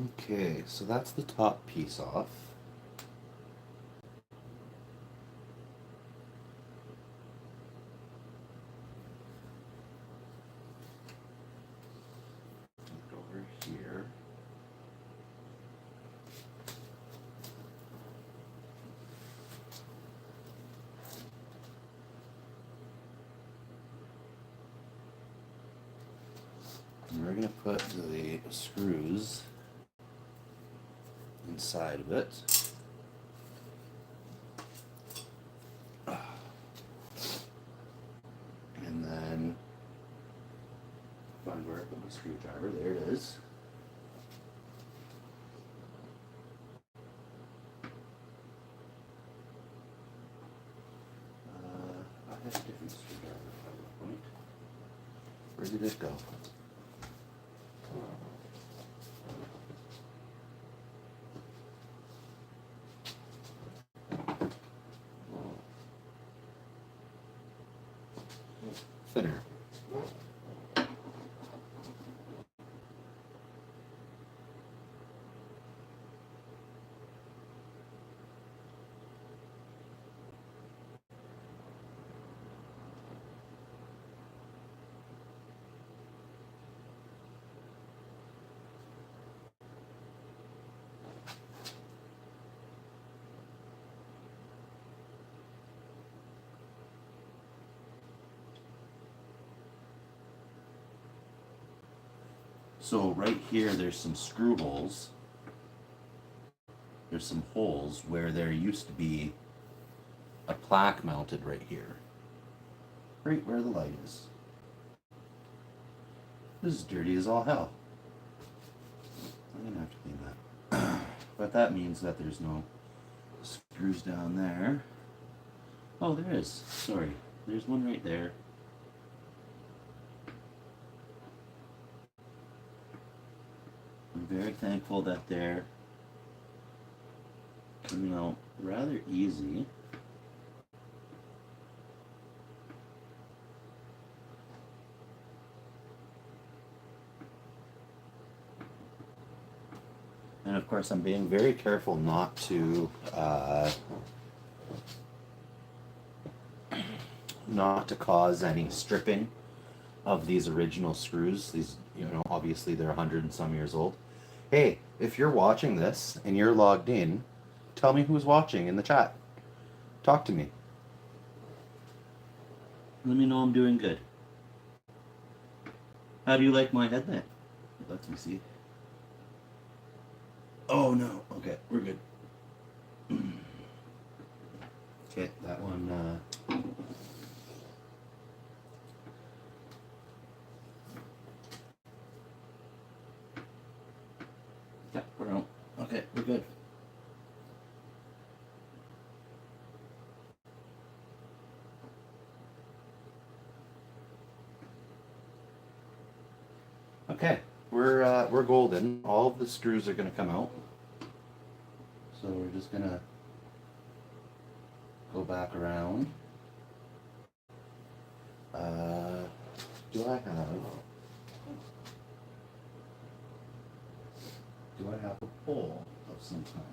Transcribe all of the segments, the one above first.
Okay, so that's the top piece off. Over here. And we're going to put the screws inside of it. And then find where I put my screwdriver. There it is. I have a different screwdriver at this point. Where did it go? Thinner. So right here, there's some screw holes. There's some holes where there used to be a plaque mounted right here. Right where the light is. This is dirty as all hell. I'm gonna have to clean that. But that means that there's no screws down there. Oh, there is. Sorry. There's one right there. I'm very thankful that they're coming out rather easy. And of course, I'm being very careful not to cause any stripping of these original screws. These, obviously they're 100 and some years old. Hey, if you're watching this and you're logged in, tell me who's watching in the chat. Talk to me. Let me know I'm doing good. How do you like my headlamp? It lets me see. Oh no. Okay, we're good. Okay, that one. Yeah, we're out. Okay, we're good. Okay, we're golden. All of the screws are gonna come out. So we're just gonna go back around. Do I have a pole of some kind?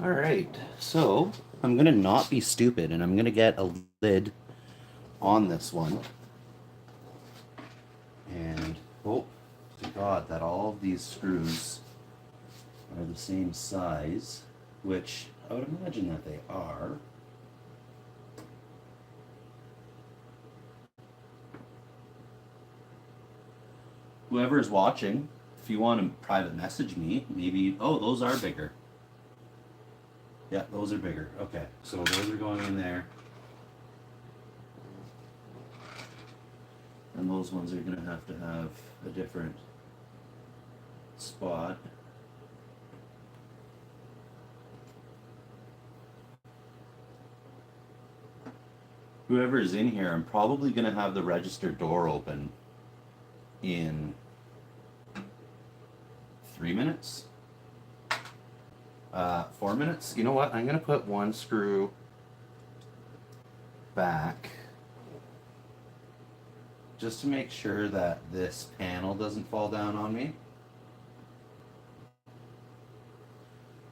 All right, so I'm gonna not be stupid and I'm gonna get a lid on this one and hope to God that all of these screws are the same size, which I would imagine that they are. Whoever is watching, if you want to private message me, maybe, oh, those are bigger. Yeah, those are bigger. Okay, so those are going in there. And those ones are going to have a different spot. Whoever's in here, I'm probably going to have the register door open in 3 minutes. 4 minutes. You know what? I'm going to put one screw back just to make sure that this panel doesn't fall down on me.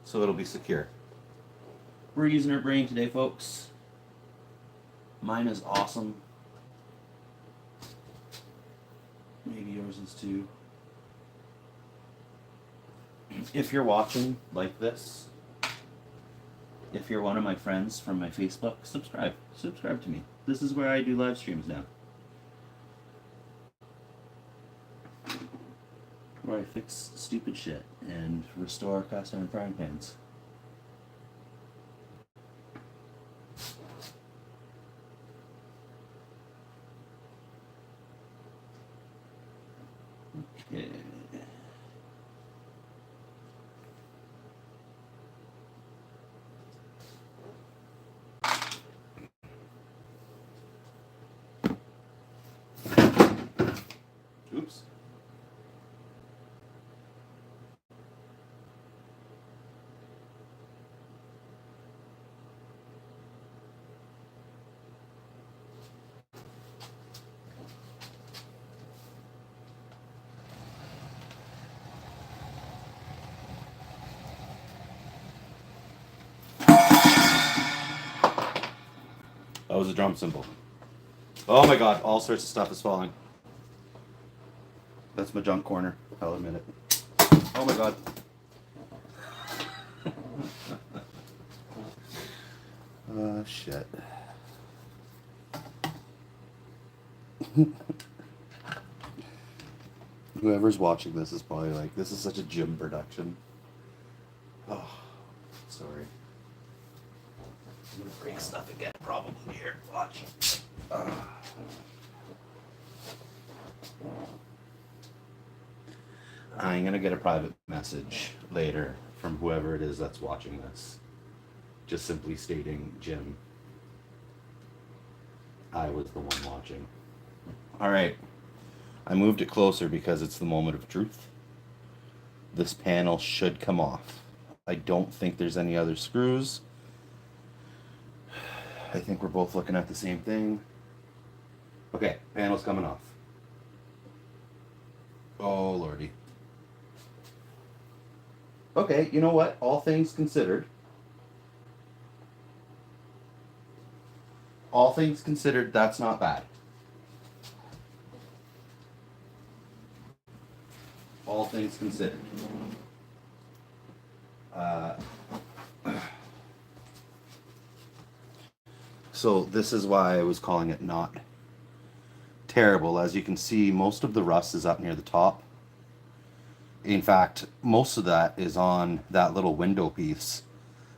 So it'll be secure. We're using our brain today, folks. Mine is awesome. Maybe yours is too. If you're watching like this, if you're one of my friends from my Facebook, subscribe. Subscribe to me. This is where I do live streams now. Where I fix stupid shit and restore cast iron frying pans. Okay. Oops. That was a drum cymbal. Oh my god, all sorts of stuff is falling. That's my junk corner, I'll admit it. Oh my god. Shit. Whoever's watching this is probably like, this is such a gym production. Oh, sorry. I'm gonna break stuff again, probably here. Watch. I'm gonna get a private message later from whoever it is that's watching this. Just simply stating, Jim, I was the one watching. Alright. I moved it closer because it's the moment of truth. This panel should come off. I don't think there's any other screws. I think we're both looking at the same thing. Okay, panel's coming off. Oh, lordy. Okay, you know what? All things considered, that's not bad. All things considered. So this is why I was calling it not terrible. As you can see, most of the rust is up near the top. In fact, most of that is on that little window piece,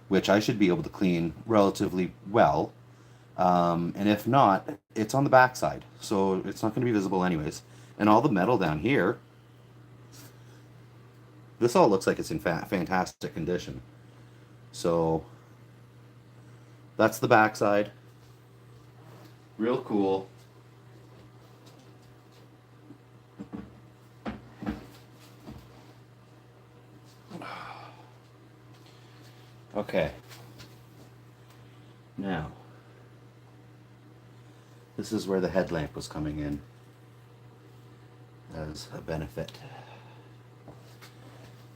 which I should be able to clean relatively well. And if not, it's on the back side, so it's not going to be visible anyways. And all the metal down here, this all looks like it's in fantastic condition. So that's the back side. Real cool. Okay. Now, this is where the headlamp was coming in as a benefit.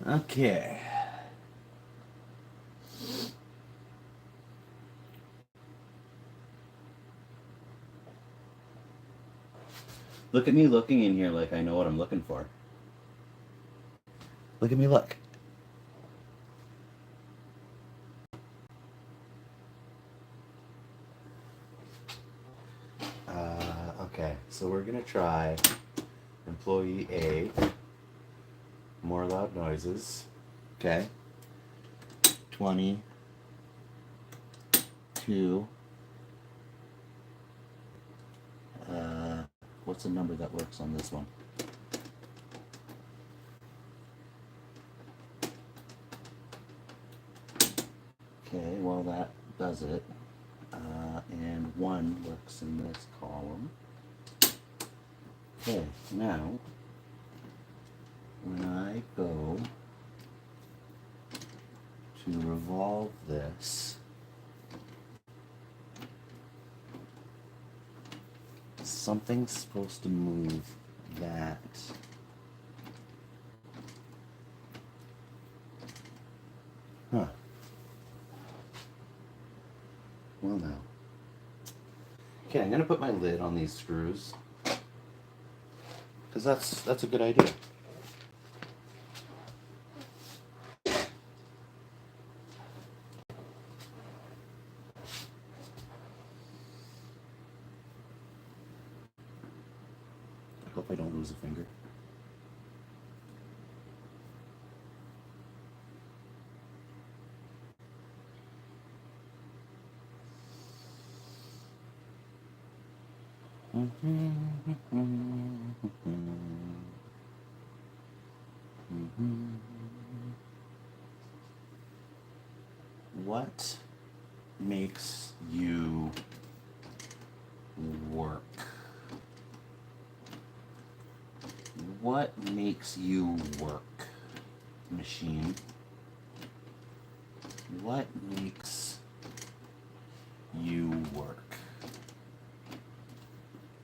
Okay. Look at me looking in here like I know what I'm looking for. Look at me look. Okay, so we're gonna try employee A. More loud noises. Okay. 22. What's the number that works on this one? Okay, well that does it. And 1 works in this column. Okay, now when I go to revolve this, something's supposed to move that. Huh. Well now. Okay, I'm gonna put my lid on these screws, because that's a good idea. I hope I don't lose a finger. What makes you work? What makes you work, machine? What makes you work?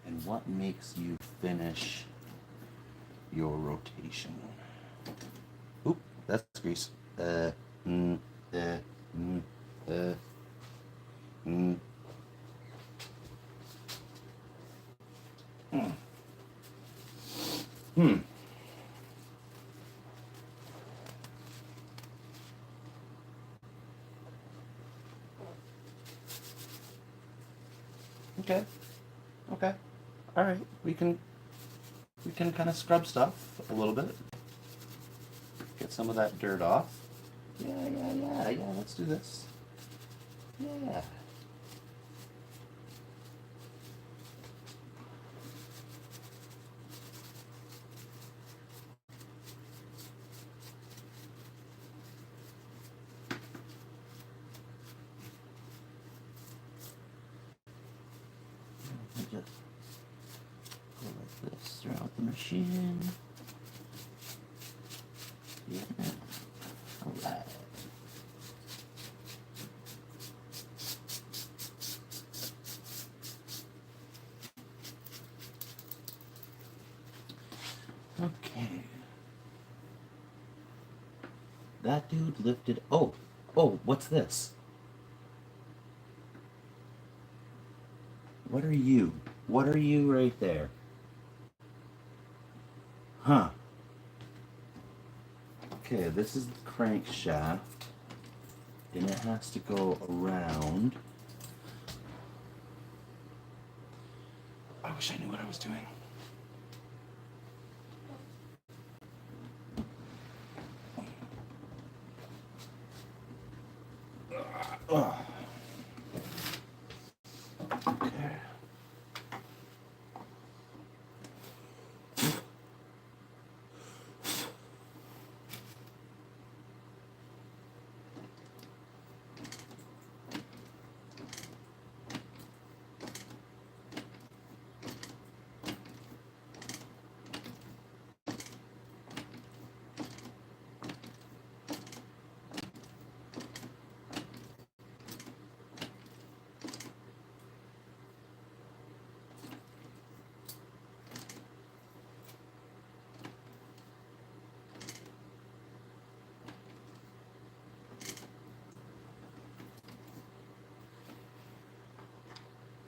And what makes you finish your rotation? Oop, that's grease. Hmm. Okay. Okay. All right. We can kind of scrub stuff a little bit. Get some of that dirt off. Yeah. Let's do this. Yeah. Just go like this throughout the machine. Yeah. All right. Okay. That dude lifted. Oh, what's this? What are you? What are you right there? Huh. Okay, this is the crankshaft, and it has to go around. I wish I knew what I was doing. Ugh. Okay.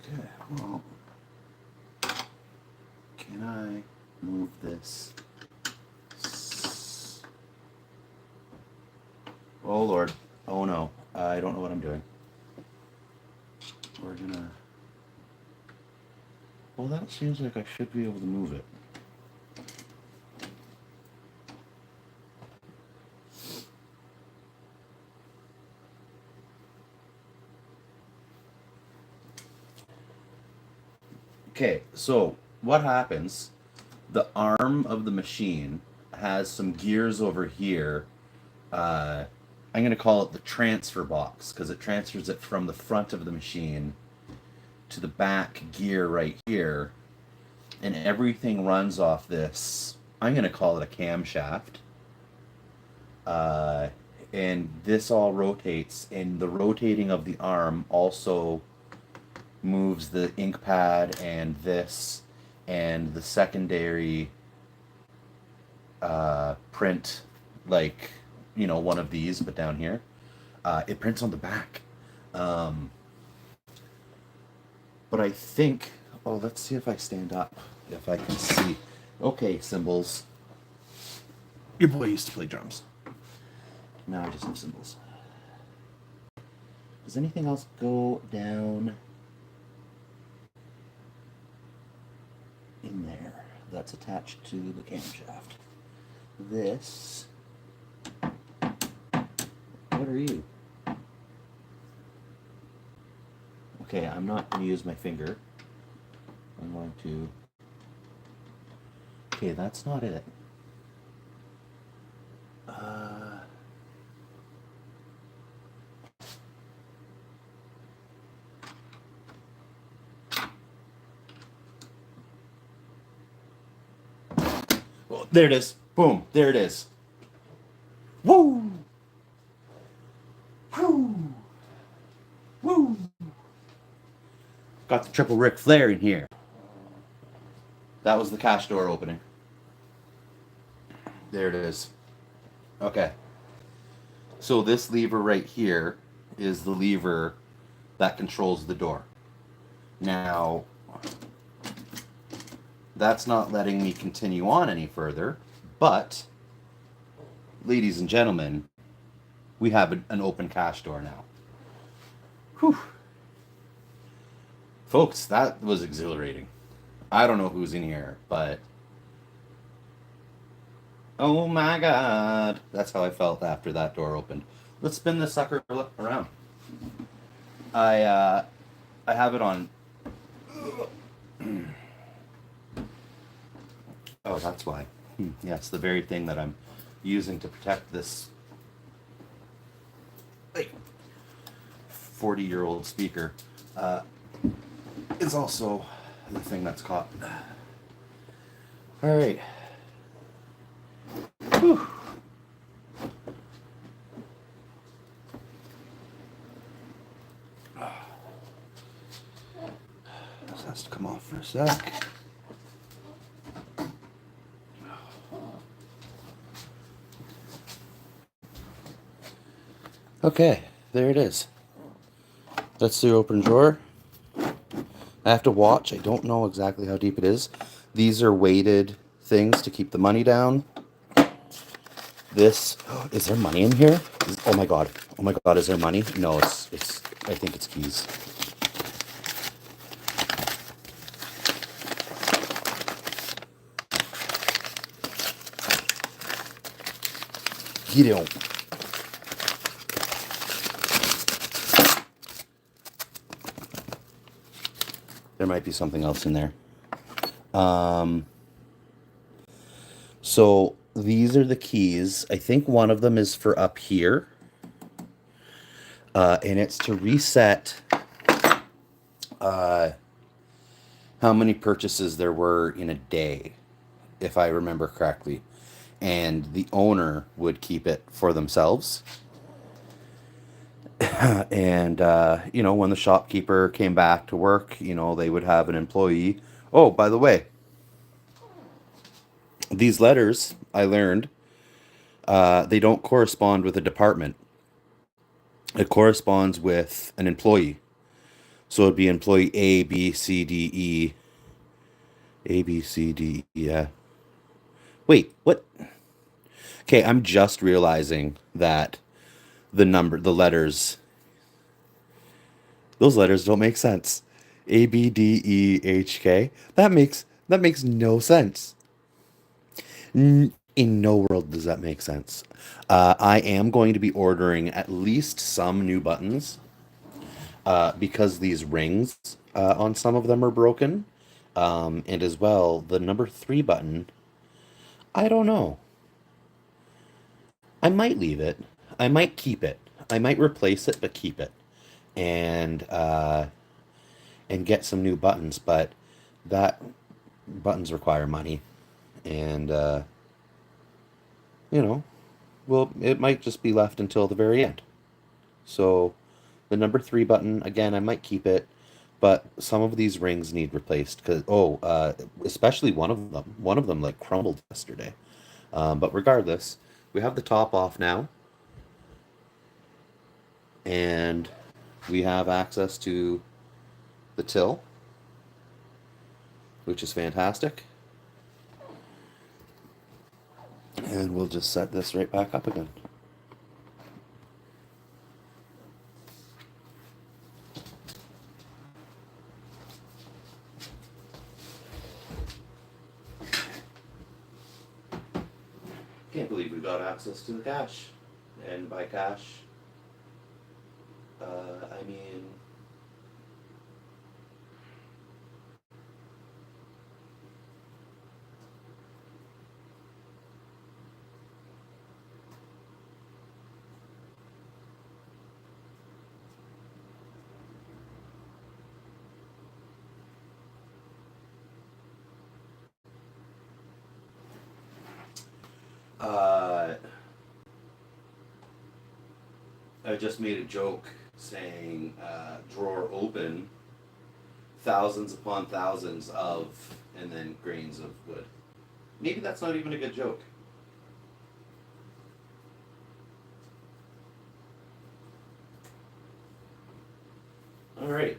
Okay, well, can I move this? Oh Lord, oh no, I don't know what I'm doing. We're gonna, well that seems like I should be able to move it. Okay, so what happens, the arm of the machine has some gears over here. I'm going to call it the transfer box because it transfers it from the front of the machine to the back gear right here. And everything runs off this, I'm going to call it a camshaft. And this all rotates, and the rotating of the arm also moves the ink pad and this and the secondary print, like, you know, one of these, but down here. It prints on the back. But I think, oh, let's see if I stand up, if I can see. Okay, cymbals. Your boy used to play drums. Now I just have cymbals. Does anything else go down in there that's attached to the camshaft? This. What are you? Okay, I'm not going to use my finger. I'm going to... Okay, that's not it. Well, there it is. Boom, there it is. Woo! Woo! Woo! Got the triple Ric Flair in here. That was the cash door opening. There it is. Okay. So this lever right here is the lever that controls the door. Now, that's not letting me continue on any further, but, ladies and gentlemen, we have an open cash door now. Whew. Folks, that was exhilarating. I don't know who's in here, but oh my god. That's how I felt after that door opened. Let's spin this sucker around. I have it on. Oh, that's why. Yeah, it's the very thing that I'm using to protect this 40-year-old speaker. Is also the thing that's caught. All right. Whew. This has to come off for a sec. Okay, there it is. That's the open drawer. I have to watch. I don't know exactly how deep it is. These are weighted things to keep the money down. This, is there money in here? Oh my god. Oh my god, is there money? No, it's I think it's keys. Get on. There might be something else in there. So these are the keys. I think one of them is for up here. And it's to reset how many purchases there were in a day, if I remember correctly. And the owner would keep it for themselves. And, you know, when the shopkeeper came back to work, you know, they would have an employee. Oh, by the way, these letters, I learned, they don't correspond with a department. It corresponds with an employee. So it'd be employee A, B, C, D, E. A, B, C, D, E, yeah. Wait, what? Okay, I'm just realizing that the letters, those letters don't make sense. A, B, D, E, H, K. That makes no sense. In no world does that make sense. I am going to be ordering at least some new buttons because these rings on some of them are broken. And as well, the number 3 button, I don't know. I might leave it. I might keep it. I might replace it, but keep it. And get some new buttons, but that buttons require money. And you know, well, it might just be left until the very end. So the number 3 button, again, I might keep it, but some of these rings need replaced because especially one of them like crumbled yesterday. But regardless, we have the top off now, and we have access to the till, which is fantastic. And we'll just set this right back up again. Can't believe we got access to the cache. And by cache, I mean I just made a joke saying drawer open, thousands upon thousands of, and then grains of wood. Maybe that's not even a good joke. All right,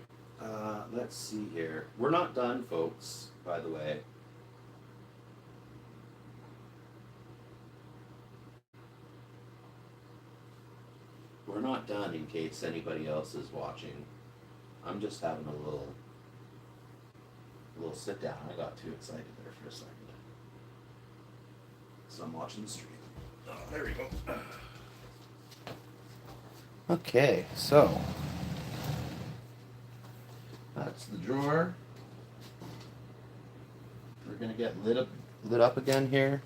let's see here. We're not done, folks, by the way. We're not done in case anybody else is watching. I'm just having a little sit down. I got too excited there for a second. So I'm watching the stream. Oh, there we go. Okay, so that's the drawer. We're gonna get lit up again here,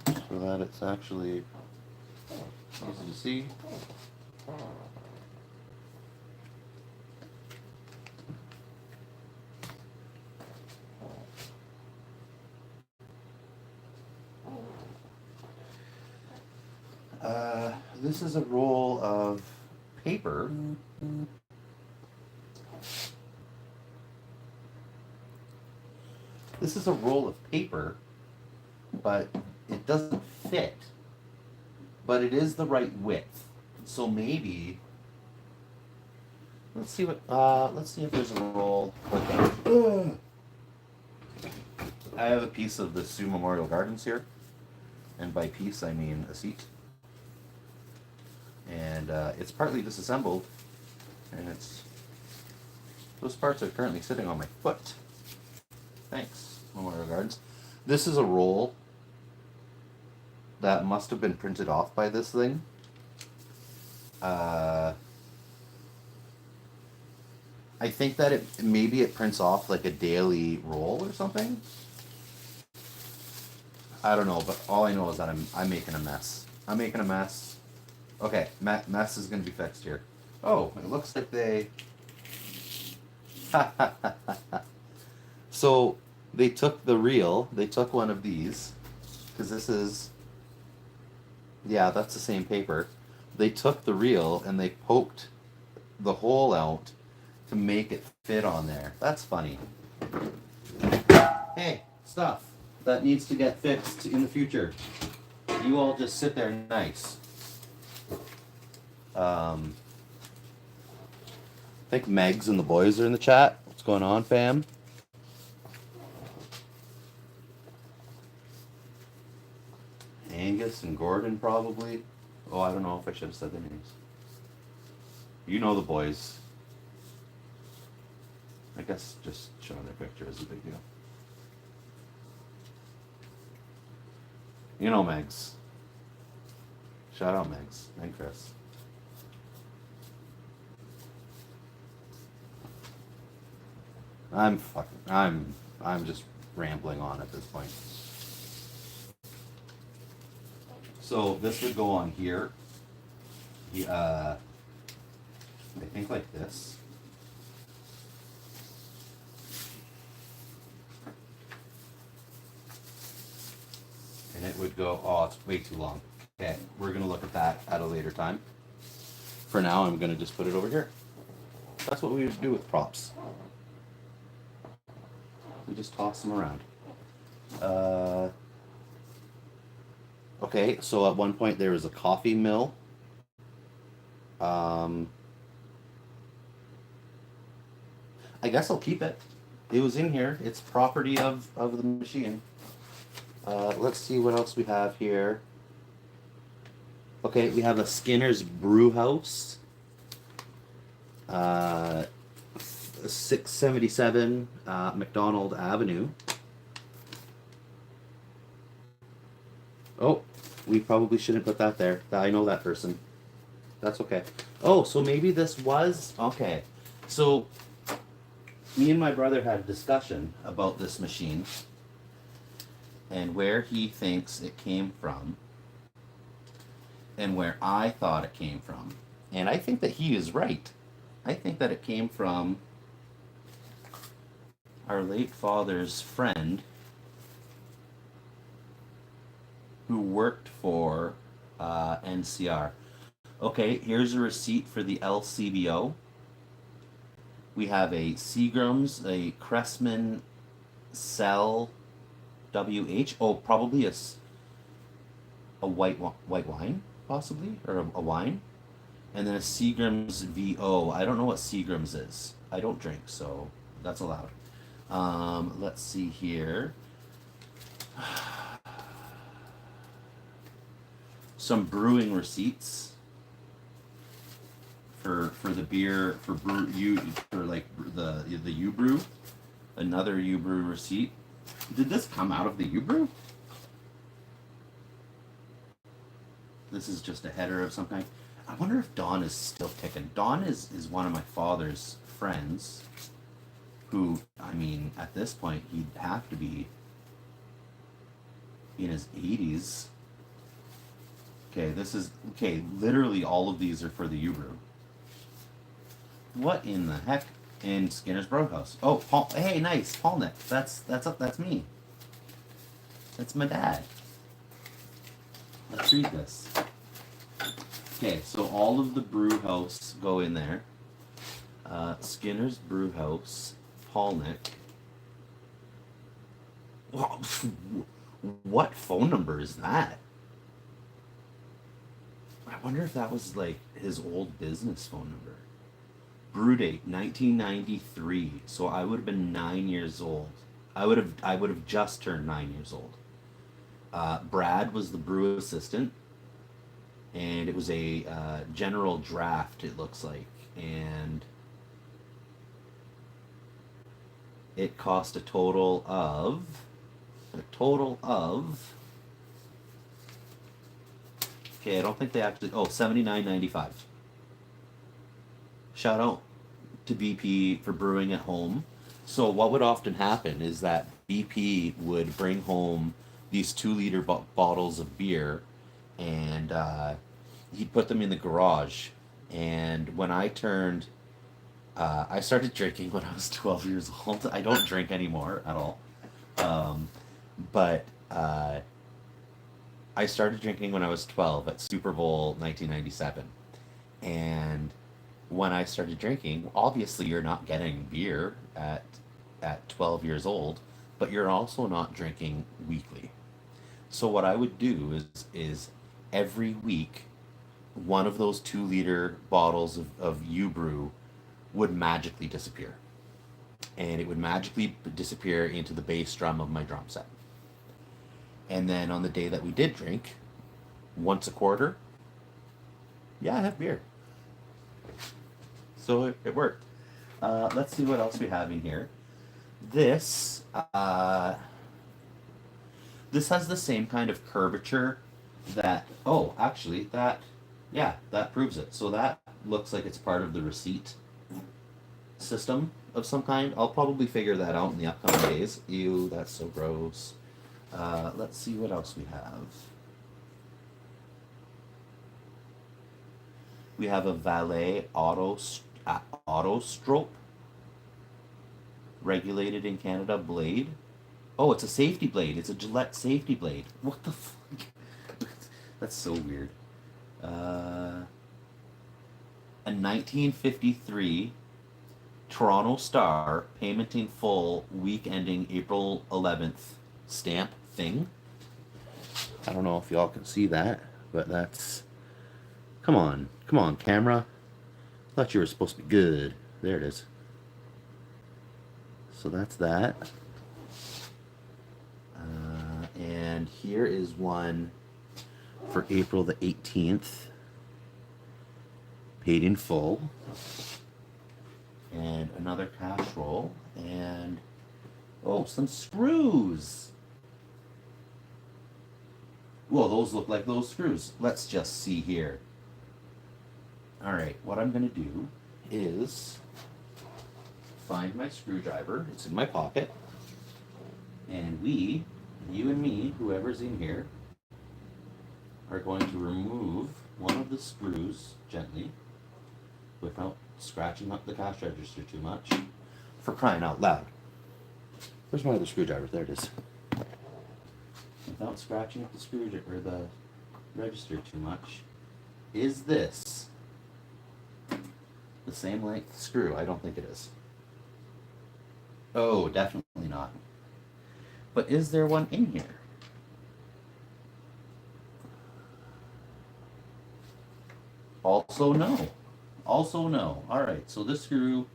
so that it's actually easy to see. This is a roll of paper. This is a roll of paper, but it doesn't fit. But it is the right width. So maybe let's see if there's a roll. I have a piece of the Sioux Memorial Gardens here, and by piece I mean a seat. And it's partly disassembled, and those parts are currently sitting on my foot. Thanks, Memorial Gardens. This is a roll that must have been printed off by this thing. I think that maybe it prints off like a daily roll or something. I don't know, but all I know is that I'm making a mess. I'm making a mess. Okay, mess is gonna be fixed here. Oh, it looks like they. So they took the reel. They took one of these, because this is. Yeah, that's the same paper. They took the reel and they poked the hole out to make it fit on there. That's funny. Hey, stuff that needs to get fixed in the future. You all just sit there nice. I think Megs and the boys are in the chat. What's going on, fam? Angus and Gordon, probably. Oh, I don't know if I should have said their names. You know the boys. I guess just showing their picture is a big deal. You know Megs. Shout out Megs and Chris. I'm just rambling on at this point. So this would go on here. I think like this. And it would go, oh, it's way too long. Okay, we're gonna look at that at a later time. For now, I'm gonna just put it over here. That's what we would do with props. We just toss them around. Okay, so at one point there was a coffee mill. I guess I'll keep it. It was in here. It's property of the machine. Let's see what else we have here. Okay, we have a Skinner's Brew House. 677 McDonald Avenue. Oh, we probably shouldn't put that there. I know that person. That's okay. Oh, so maybe this was okay. So me and my brother had a discussion about this machine and where he thinks it came from and where I thought it came from. And I think that he is right. I think that it came from our late father's friend who worked for NCR. Okay, here's a receipt for the LCBO. We have a Seagram's, a Cressman Cell WH. Oh, probably a white wine, possibly, or a wine. And then a Seagram's VO. I don't know what Seagram's is. I don't drink, so that's allowed. Let's see here. Some brewing receipts for the beer for like the U-Brew. Another U-Brew receipt. Did this come out of the U-Brew? This is just a header of some kind. I wonder if Don is still ticking. Don is one of my father's friends who, I mean, at this point, he'd have to be in his 80s. Okay, literally all of these are for the U-Brew. What in the heck? In Skinner's Brew House. Oh, Paul, hey, nice, Paul Nick. That's me. That's my dad. Let's read this. Okay, so all of the brew house go in there. Skinner's Brew House, Paulnick. What phone number is that? I wonder if that was like his old business phone number. Brew date 1993. So I would have been 9 years old. I would have just turned 9 years old. Brad was the brew assistant, and it was a general draft. It looks like, and it cost a total of okay, I don't think they actually $79.95. Shout out to BP for brewing at home. So what would often happen is that BP would bring home these 2-liter bottles of beer, and he'd put them in the garage. And when I started drinking when I was 12 years old. I don't drink anymore at all. But I started drinking when I was 12 at Super Bowl 1997. And when I started drinking, obviously you're not getting beer at 12 years old, but you're also not drinking weekly. So what I would do is every week, one of those 2-liter bottles of U-Brew would magically disappear. And it would magically disappear into the bass drum of my drum set. And then on the day that we did drink, once a quarter, yeah, I have beer. So it worked. Let's see what else we have in here. This has the same kind of curvature that, that proves it. So that looks like it's part of the receipt. system of some kind. I'll probably figure that out in the upcoming days. Ew, that's so gross. Let's see what else we have. We have a Valet auto stroke, regulated in Canada blade. Oh, it's a safety blade. It's a Gillette safety blade. What the fuck? That's so weird. A 1953 Toronto Star, payment in full, week ending April 11th stamp thing. I don't know if y'all can see that, but that's... Come on, camera. Thought you were supposed to be good. There it is. So that's that. And here is one for April the 18th. Paid in full. And another cash roll. And, oh, some screws. Well, those look like those screws. Let's just see here. Alright, what I'm going to do is find my screwdriver. It's in my pocket. And we, you and me, whoever's in here, are going to remove one of the screws gently without scratching up the cash register too much. For crying out loud. Where's my other screwdriver? There it is. Without scratching up the screwdriver or the register too much. Is this the same length screw? I don't think it is. Oh, definitely not. But is there one in here? Also no. Also no. Alright, so this screw,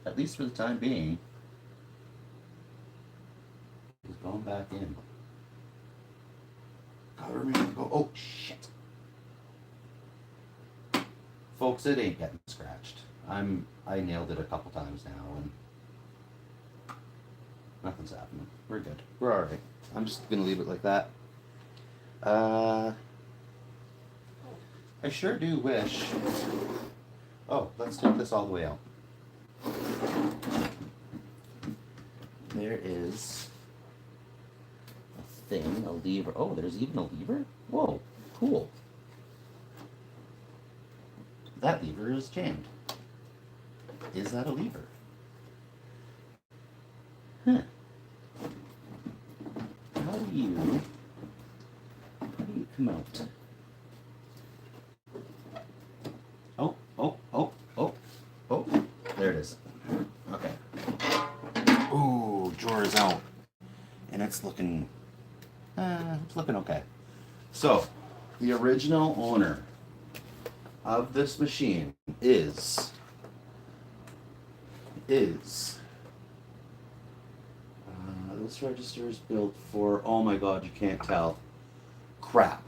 at least for the time being, is going back in. Gotta remember to go. Oh, shit. Folks, it ain't getting scratched. I nailed it a couple times now, and nothing's happening. We're good. We're alright. I'm just gonna leave it like that. I sure do wish... Oh, let's take this all the way out. There is a thing, a lever. Oh, there's even a lever? Whoa, cool. That lever is jammed. Is that a lever? Huh. How do you come out? Oh, there it is. Okay. Ooh, drawer is out. And it's looking okay. So, the original owner of this machine is this register is built for, oh my god, you can't tell. Crap.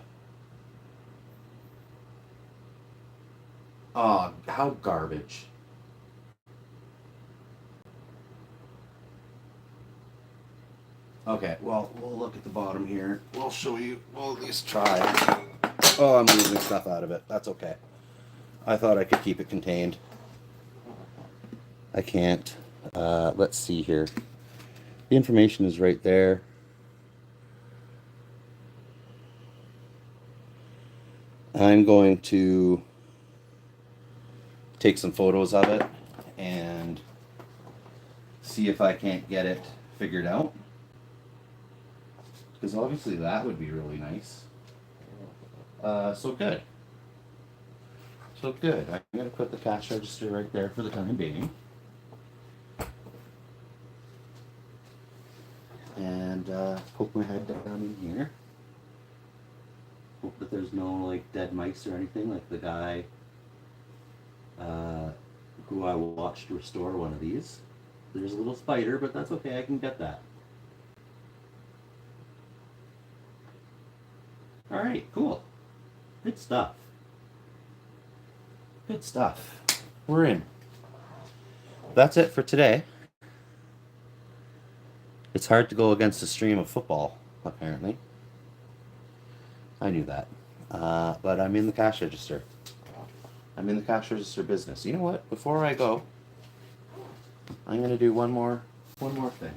Oh, how garbage. Okay, well, we'll look at the bottom here. We'll show you. We'll at least try. Oh, I'm losing stuff out of it. That's okay. I thought I could keep it contained. I can't. Let's see here. The information is right there. I'm going to take some photos of it and see if I can't get it figured out. Because obviously that would be really nice. So good. So good. I'm going to put the cash register right there for the time being. And poke my head down in here. Hope that there's no like dead mice or anything like the guy who I watched restore one of these. There's a little spider, but that's okay, I can get that. Alright, cool. Good stuff. Good stuff. We're in. That's it for today. It's hard to go against a stream of football, apparently. I knew that. But I'm in the cash register. I'm in the cash register business. You know what? Before I go, I'm going to do one more thing.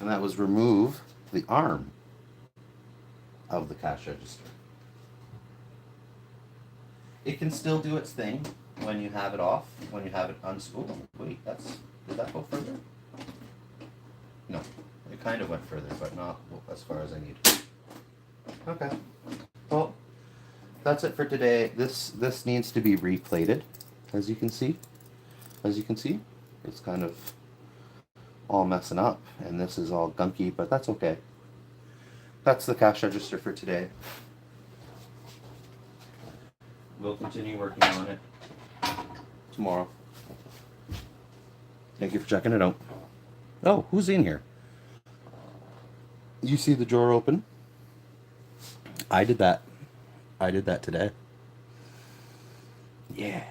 And that was remove the arm of the cash register. It can still do its thing when you have it off, when you have it unspooled. Wait, did that go further? No, it kind of went further, but not as far as I need. Okay, well, that's it for today. This needs to be replated, as you can see. It's kind of all messing up, and this is all gunky, but that's okay. That's the cash register for today. We'll continue working on it tomorrow. Thank you for checking it out. Oh, who's in here? You see the drawer open? I did that today. Yeah.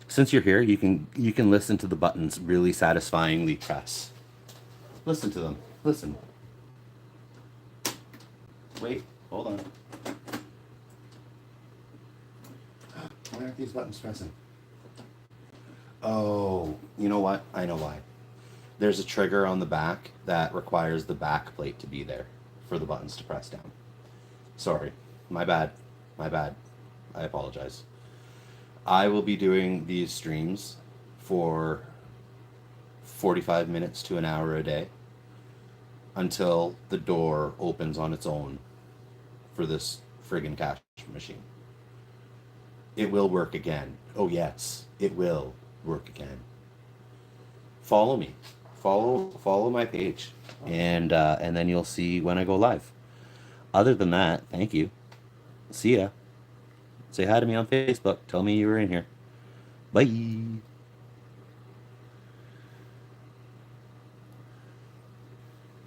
Since you're here, you can listen to the buttons really satisfyingly press. Listen to them. Listen. Wait, hold on. Why aren't these buttons pressing? Oh, you know what? I know why. There's a trigger on the back that requires the back plate to be there for the buttons to press down. Sorry, my bad. I apologize. I will be doing these streams for 45 minutes to an hour a day until the door opens on its own for this friggin' cash machine. It will work again. Oh yes, it will work again. Follow me. Follow my page, and then you'll see when I go live. Other than that, thank you. See ya. Say hi to me on Facebook. Tell me you were in here. Bye.